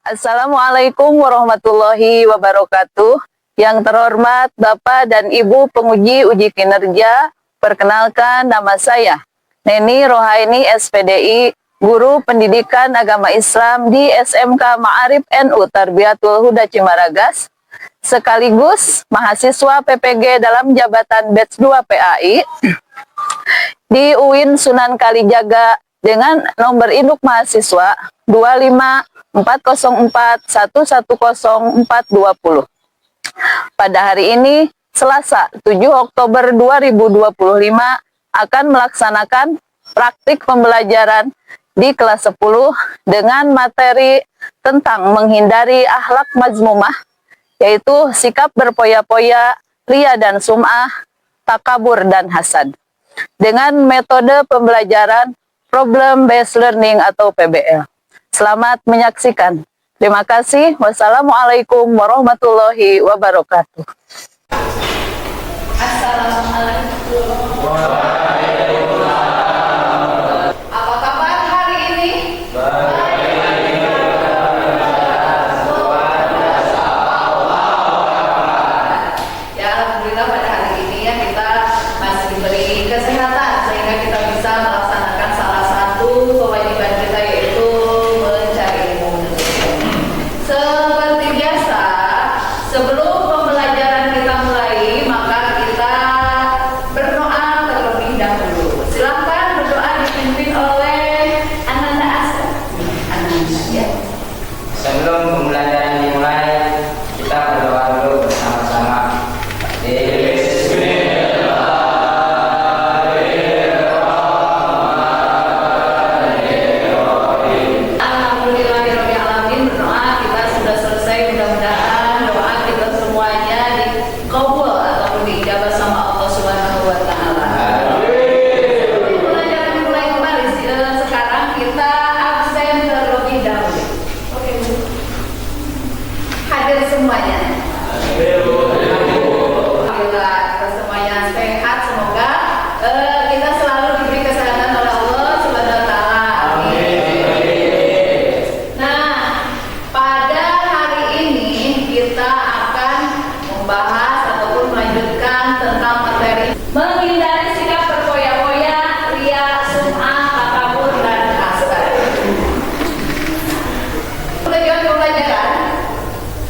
Assalamualaikum warahmatullahi wabarakatuh. Yang terhormat Bapak dan Ibu penguji uji kinerja, perkenalkan nama saya Neni Rohaini SPDI, Guru Pendidikan Agama Islam di SMK Ma'arif NU Tarbiyatul Huda Cimaragas, sekaligus mahasiswa PPG dalam jabatan Batch 2 PAI di UIN Sunan Kalijaga dengan nomor induk mahasiswa 25404110420. Pada hari ini, Selasa 7 Oktober 2025, akan melaksanakan praktik pembelajaran di kelas 10 dengan materi tentang menghindari akhlak mazmumah, yaitu sikap berpoya-poya, ria dan sum'ah, takabur dan hasad, dengan metode pembelajaran Problem Based Learning atau PBL. Selamat menyaksikan. Terima kasih. Wassalamualaikum warahmatullahi wabarakatuh. Assalamualaikum. Apa kabar hari ini? Ya, alhamdulillah pada hari ini ya kita masih diberi kesehatan sehingga kita bisa melaksanakan salah satu kewajiban kita, yaitu mencari ilmu. Seperti biasa, sebelum pembelajaran kita mulai, maka kita berdoa terlebih dahulu. Silakan berdoa dipimpin oleh Ananda Asa. Ananda, ya. Sebelum pembelajaran dimulai, kita berdoa dulu bersama-sama. Alhamdulillahirrahmanirrahim. Berdoa kita sudah selesai. Mudah-mudahan doa kita semuanya dikabul ataupun diijabah sama Allah Subhanahu wa Ta'ala. Pembelajaran dimulai kembali. Sekarang kita absen terlebih dahulu. Oke, Bu. Hadir semuanya. Alhamdulillah, kita semuanya sehat. Semoga kita selalu diberi kesehatan oleh Allah Subhanahu wa Ta'ala. Amin. Nah, pada hari ini kita akan membahas ataupun melanjutkan tentang materi menghindari sikap berpoya-poya, ria, sum'ah, takabur, dan hasad. Tujuan pembelajaran,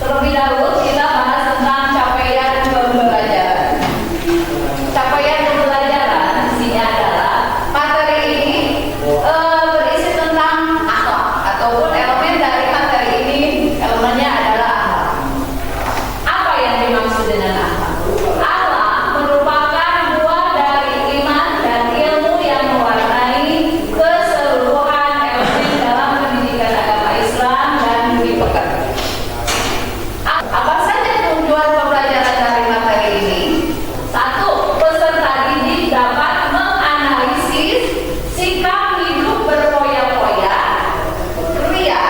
terlebih dahulu kita bahas tentang capaian pembelajaran. Capaian pembelajaran di sini adalah materi ini berisi tentang akhlak ataupun elemen dari materi ini, elemennya adalah akhlak. Apa yang dimaksud dengan akhlak? Akhlak merupakan buah dari iman dan ilmu yang mewarnai keseluruhan elemen dalam pendidikan agama Islam dan dipegang. Apa saja tujuan pembelajaran dari materi ini? Satu, peserta didik dapat menganalisis sikap hidup berpoya-poya, ria,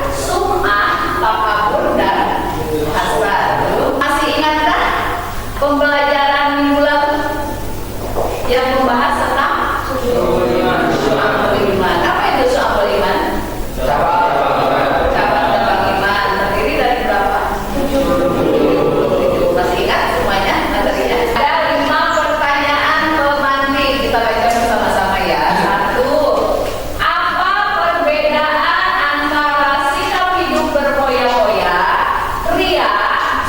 sum'ah, takabur, dan hasad. Masih ingatkah pembelajaran minggu lalu yang membahas tentang syu'abul iman? Apa itu syu'abul iman? Cabang-cabang iman terdiri dari berapa? 7. Masih ingat semuanya materinya? Ada 5 pertanyaan pemantik. Kita baca bersama-sama ya. 1. Apa perbedaan antara sikap hidup berpoya-poya, ria,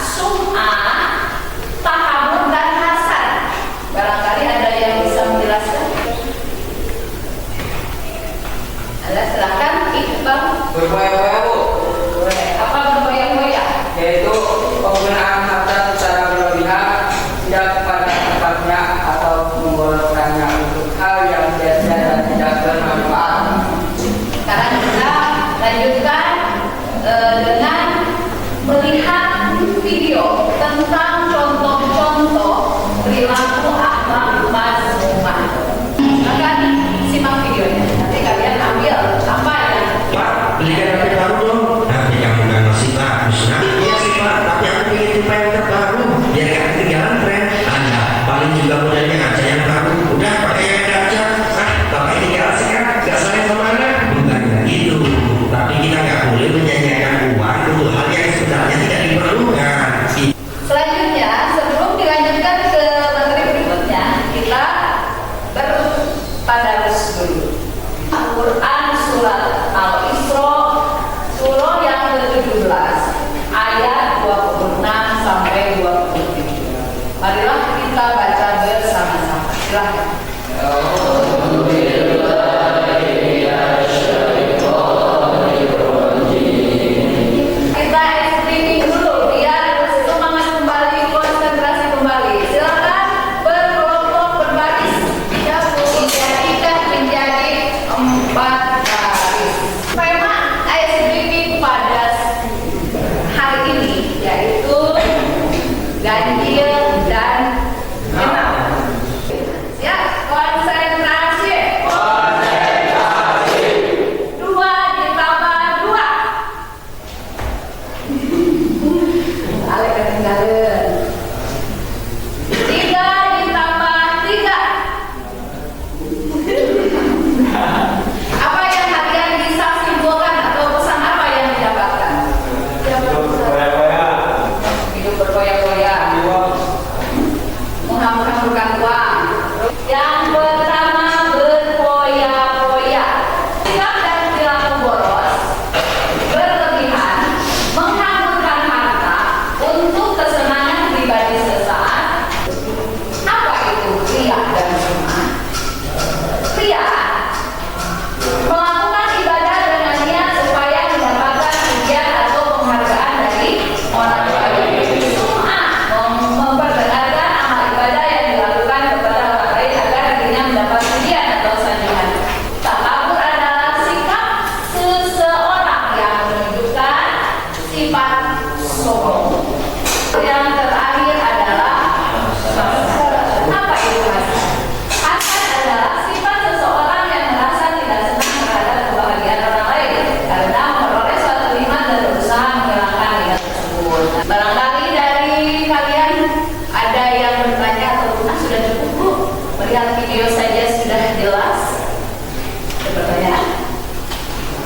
sum'ah, takabur, dan hasad? Barangkali ada yang bisa menjelaskan? Ada, silakan Iqbal. Berpoya-poya, Bu, Boleh. Apa berpoya-poya? yaitu penggunaan harta secara berlebihan, tidak pada tempatnya atau menggolongkannya untuk hal yang biasa dan tidak bermanfaat. Sekarang kita lanjutkan dengan melihat video tentang contoh-contoh perilaku akhlak mazmumah. Silakan simak videonya. Nanti kalian ambil apa yang Pak, belikan HP baru dong. Nanti kamu udah ngasih bagus. Nah, iya sih Pak, tapi aku ingin tipe yang terbaru. Biar gak ketinggalan tren. Anda paling juga modelnya aja yang baru. Udah pakai yang ada aja. Ah, pakai tinggal sih kan. Gak sayang sama anak. Bukan gitu. Tapi kita gak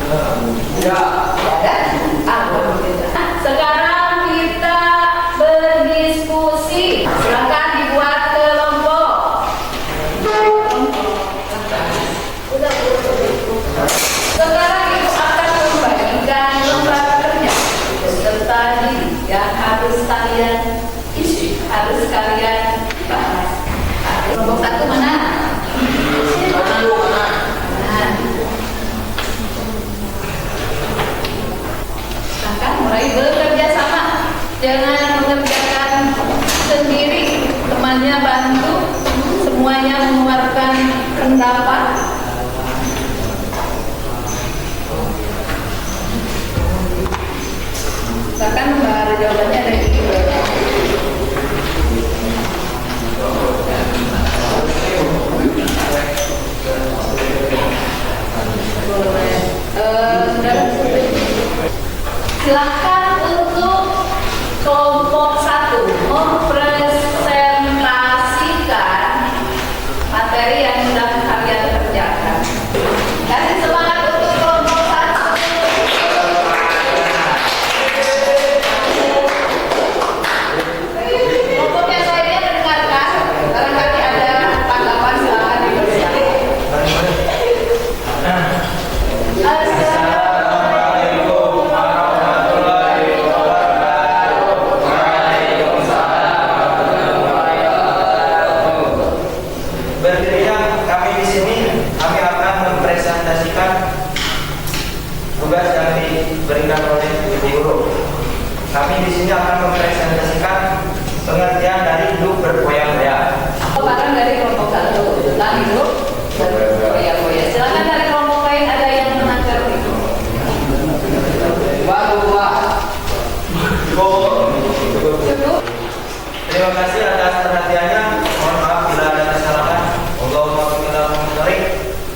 Ya. Ada? Sekarang kita berdiskusi. Silakan dibuat kelompok. Sekarang ibu akan membagikan lembar kerja serta diri yang harus kalian isi, harus kalian bahas. Kelompok satu mana? Mana? Akan mulai bekerja sama. Jangan mengerjakan sendiri, temannya bantu, semuanya mengeluarkan pendapat. Bahkan jawabannya ada di video. Silakan untuk kelompok satu mempresentasikan materi yang sudah kalian kerjakan. Kasih semangat untuk kelompok satu. Kelompok yang lainnya mendengarkan. Barangkali ada tanggapan, silakan dipersilakan. Berdirinya kami di sini, kami akan mempresentasikan tugas yang diberikan oleh Ibu Guru. Kami di sini akan mempresentasikan pengertian dari hidup berfoya-foya. Barang dari kelompok satu tentang hidup berfoya-foya. Silakan dari kelompok lain ada yang menangkap itu. Cukup. Terima kasih atas perhatiannya. Mohon maaf bila ada kesalahan.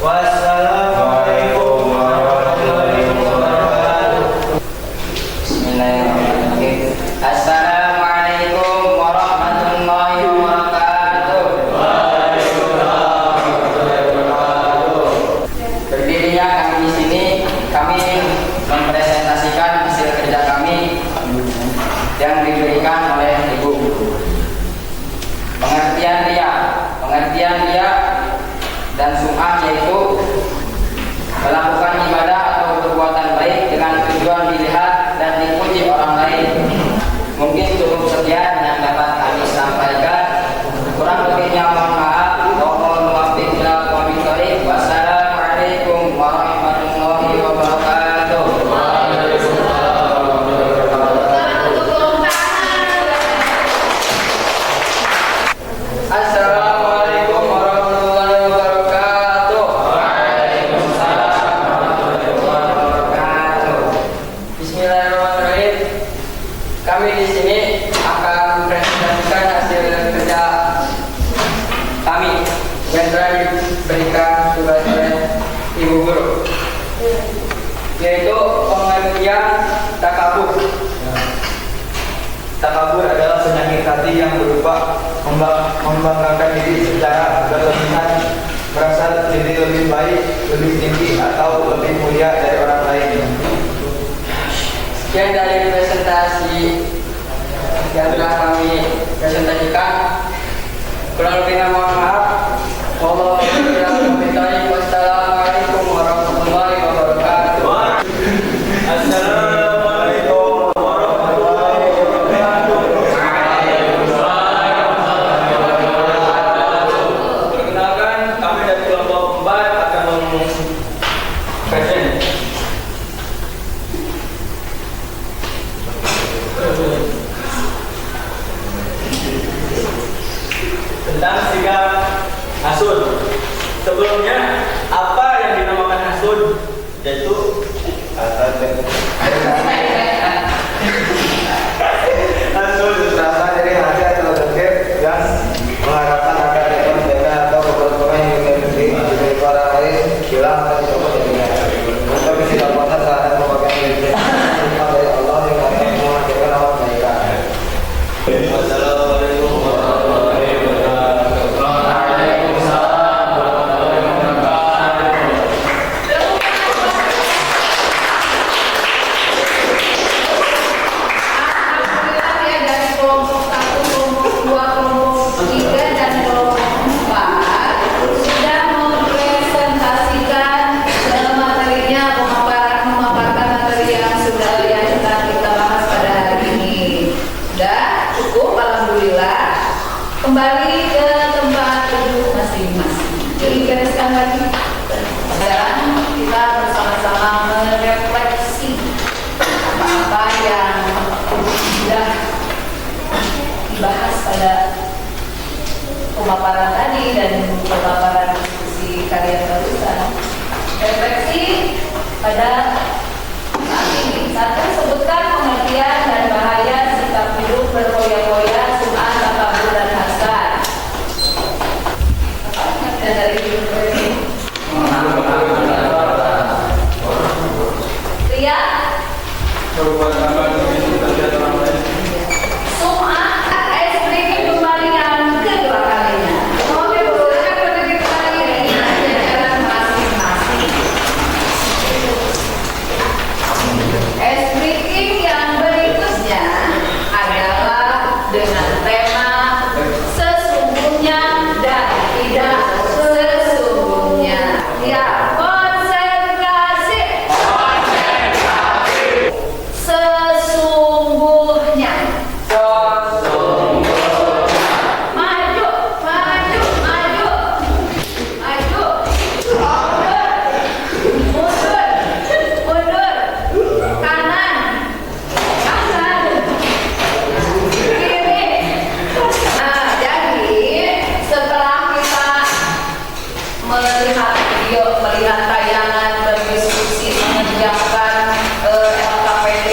Wassalamualaikum warahmatullahi wabarakatuh. Bismillahirrahmanirrahim. Assalamualaikum warahmatullahi wabarakatuh. Berdirinya kami di sini, kami mempresentasikan hasil kerja kami yang diberikan oleh Ibu. Pengertian dia dan sum'ah yaitu melakukan ibadah atau perbuatan baik dengan tujuan dilihat dan dipuji orang lain. Mungkin cukup sekian yang dapat kami sampaikan. Kurang lebihnya mohon maaf. Mohon muwaffiq ila aqwamit thoriq. Wassalamualaikum warahmatullahi wabarakatuh. Assalamualaikum warahmatullahi wabarakatuh. Bismillahirrahmanirrahim. Kami di sini akan mempresentasikan hasil kerja kami yang telah diberikan tugas oleh Ibu Guru, yaitu pengertian takabur. Takabur adalah penyakit hati yang berupa membanggakan diri secara berlebihan, merasa diri lebih baik, lebih tinggi atau lebih mulia dari orang lain. Sekian dari presentasi yang telah kami presentasikan. Kurang lebihnya mohon maaf. Wassalamualaikum warahmatullahi wabarakatuh. Assalamualaikum warahmatullahi wabarakatuh. Perkenalkan, kami dari kelompok 4 akan present. Tentang sikap asuh. sudah dibahas pada pemaparan tadi dan pemaparan diskusi kalian barusan. Refleksi pada saat ini. Satu, sebutkan pengertian dan bahaya sikap hidup berfoya-foya, sum'ah, takabur, dan hasad. Apa pengertian dari hidup ini? Ria? Sum'ah, ice breaking kembali yang kedua kalinya. Oke, silakan berdiri kembali dengan jajaran masing-masing. Ice breaking yang berikutnya adalah dengan tema sesungguhnya dan tidak sesungguhnya. Ya, konsentrasi. Sesungguhnya. Maju, maju, maju. Maju. Mundur. Mundur. Kanan. Kanan. Kiri. Nah, jadi setelah kita melihat video, melihat tayangan, berdiskusi, mengerjakan LKPD,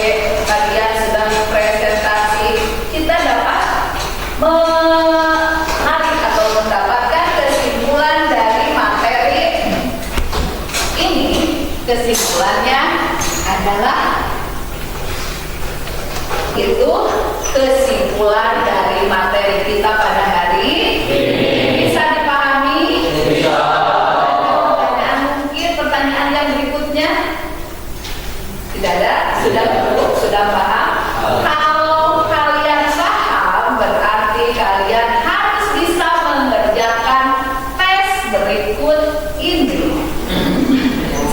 kalian sedang presentasi, kita dapat menarik atau mendapatkan kesimpulan dari materi ini. Kesimpulannya adalah itu kesimpulan dari materi kita pada hari ini. Bisa dipahami? Pertanyaan, mungkin pertanyaan yang berikutnya tidak ada, sudah cukup, sudah paham. Kalau kalian paham, berarti kalian harus bisa mengerjakan tes berikut ini.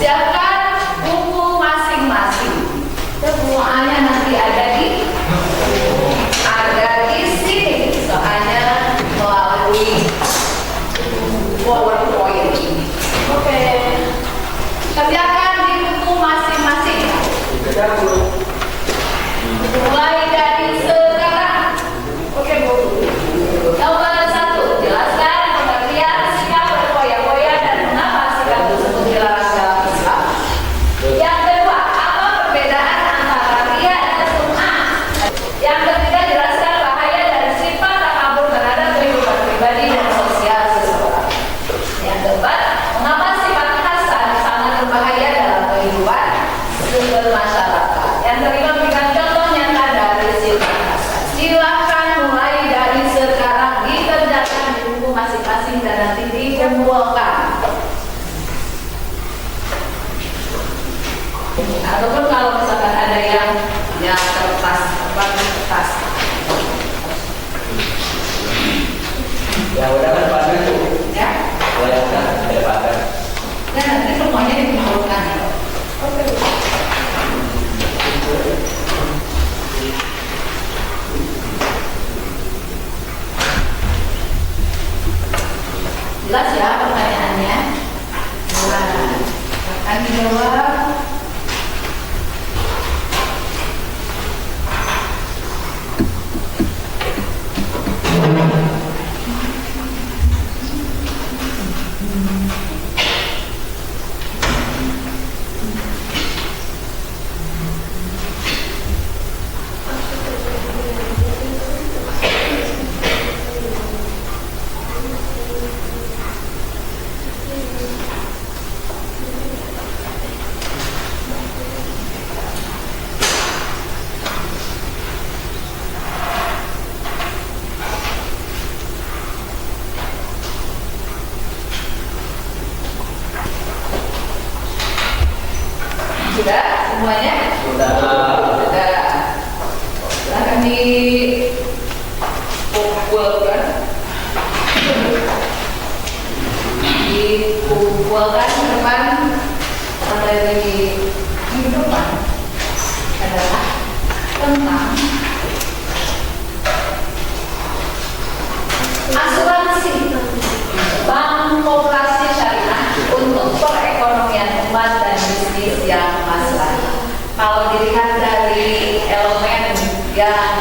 Siapkan buku masing-masing. Semuanya nanti ada di sini, soalnya melalui PowerPoint ini. Oke. Kerjakan di buku masing-masing. Mulai dari sekarang. Oke, Bu. Nomor 1, jelaskan pengertian sikap berfoya-foya dan mengapa sikap tersebut dilarang dalam Islam. Yang kedua, apa perbedaan antara ria dan sum'ah? Yang ketiga, jelaskan bahaya dan sifat takabur terhadap kehidupan pribadi dan sosial seseorang. Yang keempat, mengapa sifat hasad sangat berbahaya dalam kehidupan bermasyarakat. Yang kelima, berikan contoh nyata dari sifat hasad. Silakan mulai dari sekarang dikerjakan di buku masing-masing dan nanti dikumpulkan. Ataupun kalau misalkan ada yang kertas, kertas. Ya udah kan Pak itu. Ya. Boleh kan ada Pak. Dan nanti semuanya dikumpulkan. Oke. Jelas ya pertanyaannya? Nah, akan dijawab. Sudah semuanya? Sudah. Silahkan dikumpulkan. Dikumpulkan depan materi kehidupan adalah tentang asuransi bank koperasi syariah untuk perekonomian umat dan bisnis yang maslahat. Kalau dilihat dari elemen yang